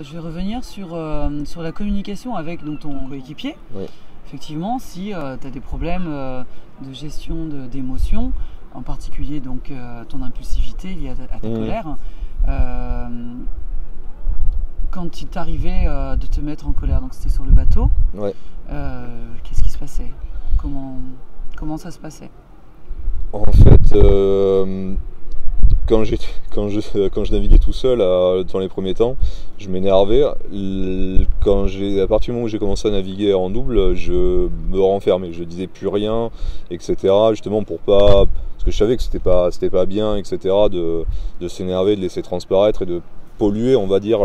je vais revenir sur la communication avec donc, ton coéquipier. Oui. Effectivement, si tu as des problèmes de gestion d'émotions, en particulier donc, ton impulsivité liée à ta colère, quand il t'arrivait de te mettre en colère, donc c'était sur le bateau, Ouais. qu'est-ce qui se passait? Comment ça se passait? En fait, quand je naviguais tout seul dans les premiers temps, je m'énervais. À partir du moment où j'ai commencé à naviguer en double, je me renfermais, je disais plus rien, etc. Justement pour pas, parce que je savais que c'était pas bien, etc. De s'énerver, de laisser transparaître et de polluer, on va dire,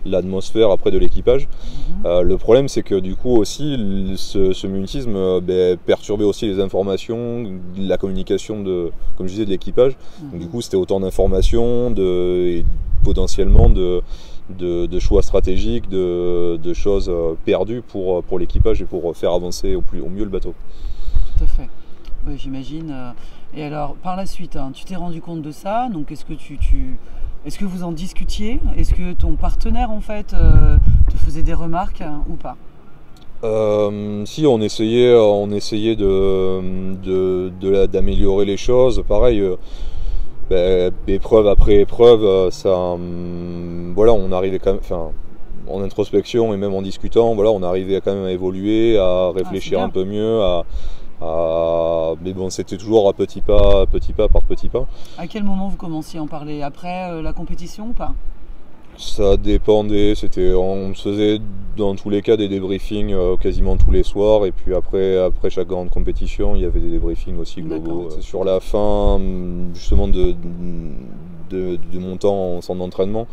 l'atmosphère après de l'équipage. Le problème, c'est que du coup aussi, ce mutisme perturbait aussi les informations, la communication comme je disais, de l'équipage. Donc, du coup, c'était autant d'informations, et potentiellement de choix stratégiques, de choses perdues pour l'équipage et pour faire avancer au mieux le bateau. Tout à fait. Oui, j'imagine. Et alors, par la suite, hein, tu t'es rendu compte de ça. Donc, est-ce que vous en discutiez? Est-ce que ton partenaire, en fait, te faisait des remarques ou pas? Si, on essayait d'améliorer les choses. Pareil, épreuve après épreuve, voilà, on arrivait quand même, enfin, en introspection et même en discutant, voilà, on arrivait quand même à évoluer, à réfléchir un peu mieux, mais bon, c'était toujours à petits pas par petits pas. À quel moment vous commenciez à en parler? Après la compétition ou pas? Ça dépendait, on se faisait dans tous les cas des débriefings quasiment tous les soirs, et puis après chaque grande compétition, il y avait des débriefings aussi globaux. C'est sur la fin justement de mon temps en centre d'entraînement.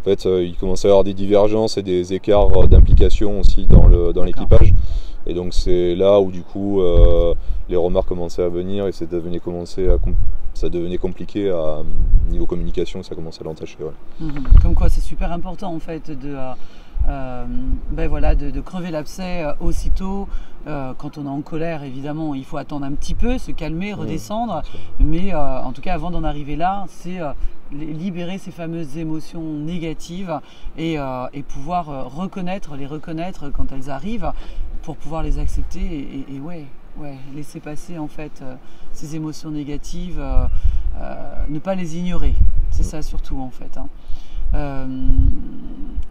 En fait, il commençait à y avoir des divergences et des écarts d'implication aussi dans l'équipage. Et donc c'est là où du coup les remarques commençaient à venir et ça devenait compliqué niveau communication, ça commençait à l'entacher. Ouais. Comme quoi c'est super important en fait de crever l'abcès aussitôt. Quand on est en colère, évidemment, il faut attendre un petit peu, se calmer, redescendre. Mais en tout cas, avant d'en arriver là, c'est libérer ces fameuses émotions négatives et pouvoir les reconnaître quand elles arrivent pour pouvoir les accepter et laisser passer en fait ces émotions négatives, ne pas les ignorer. C'est ça surtout en fait.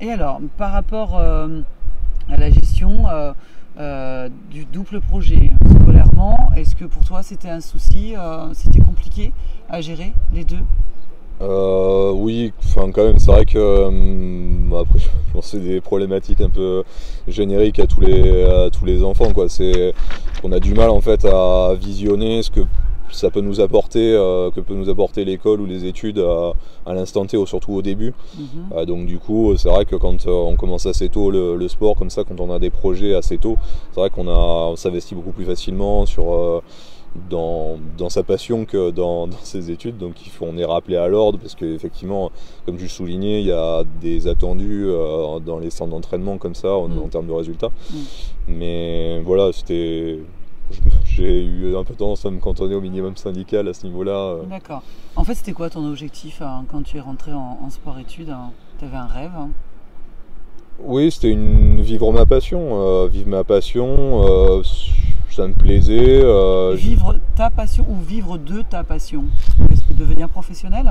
Et alors, par rapport à la gestion du double projet, scolairement, est-ce que pour toi c'était un souci, c'était compliqué à gérer les deux? Oui, enfin quand même, c'est vrai que après, je pense que c'est des problématiques un peu génériques à tous les enfants, quoi. C'est qu'on a du mal en fait à visionner ce que ça peut nous apporter, l'école ou les études à l'instant T, surtout au début. Donc du coup, c'est vrai que quand on commence assez tôt le sport, comme ça, quand on a des projets assez tôt, c'est vrai on s'investit beaucoup plus facilement dans sa passion que dans ses études, donc on est rappelé à l'ordre parce qu'effectivement, comme je le soulignais, il y a des attendus dans les centres d'entraînement comme ça en termes de résultats. Mais voilà, j'ai eu un peu tendance à me cantonner au minimum syndical à ce niveau-là. D'accord. En fait, c'était quoi ton objectif quand tu es rentré en sport-études? Tu avais un rêve? Oui, c'était vivre ma passion. Ça me plaisait. Vivre ta passion ou vivre de ta passion? Est-ce que devenir professionnel?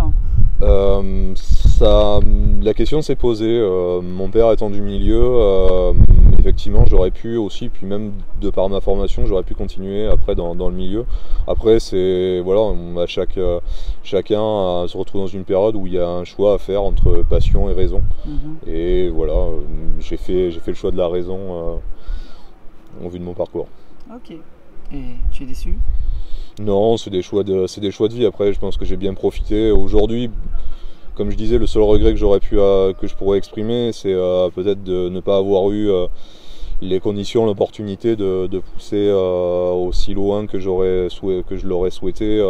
La question s'est posée. Mon père étant du milieu, effectivement, j'aurais pu aussi, puis même de par ma formation, j'aurais pu continuer après dans le milieu. Après, chacun se retrouve dans une période où il y a un choix à faire entre passion et raison. Et voilà, j'ai fait le choix de la raison en vue de mon parcours. Ok. Et tu es déçu? Non, c'est des choix de vie. Après, je pense que j'ai bien profité. Aujourd'hui, comme je disais, le seul regret que je pourrais exprimer, c'est peut-être de ne pas avoir eu les conditions, l'opportunité de pousser aussi loin que je l'aurais souhaité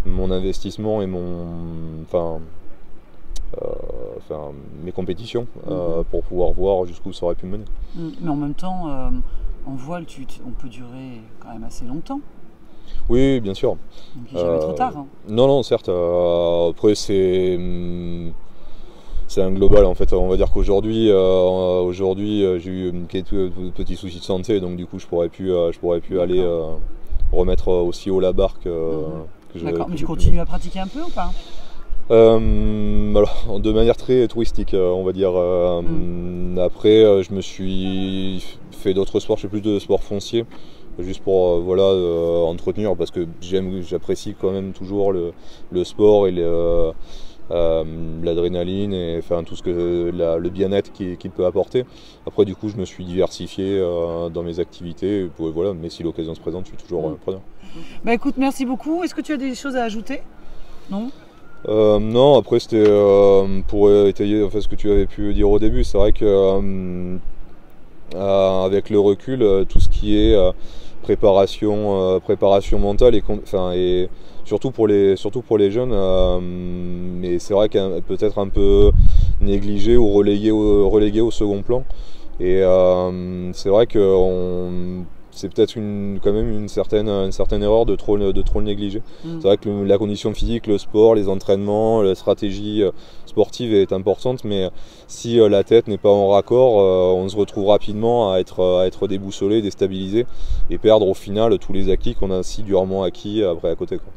mon investissement et mes compétitions pour pouvoir voir jusqu'où ça aurait pu me mener. Mais en même temps, en voile, on peut durer quand même assez longtemps. Oui, bien sûr. Donc il n'est jamais trop tard. Non, certes. Après, c'est c'est un global en fait. On va dire qu'aujourd'hui j'ai eu quelques petits soucis de santé, donc du coup je pourrais plus aller remettre aussi haut la barre que D'accord, mais tu continues à pratiquer un peu ou pas? Alors, de manière très touristique, on va dire. Après, je me suis fait d'autres sports, je fais plus de sport foncier, juste pour entretenir, parce que j'apprécie quand même toujours le sport et l'adrénaline et enfin tout ce que le bien-être qu'il peut apporter. Après, du coup, je me suis diversifié dans mes activités, voilà, mais si l'occasion se présente, je suis toujours preneur. Bah écoute, merci beaucoup. Est-ce que tu as des choses à ajouter? Non? Non, après c'était pour étayer en fait, ce que tu avais pu dire au début. C'est vrai que avec le recul, tout ce qui est préparation mentale et surtout pour les jeunes, mais c'est vrai qu'elle peut-être un peu négligé ou relégué au second plan. Et c'est vrai que c'est peut-être quand même une certaine erreur de trop le négliger. C'est vrai que la condition physique, le sport, les entraînements, la stratégie sportive est importante, mais si la tête n'est pas en raccord, on se retrouve rapidement à être déboussolé, déstabilisé et perdre au final tous les acquis qu'on a si durement acquis après à côté, quoi.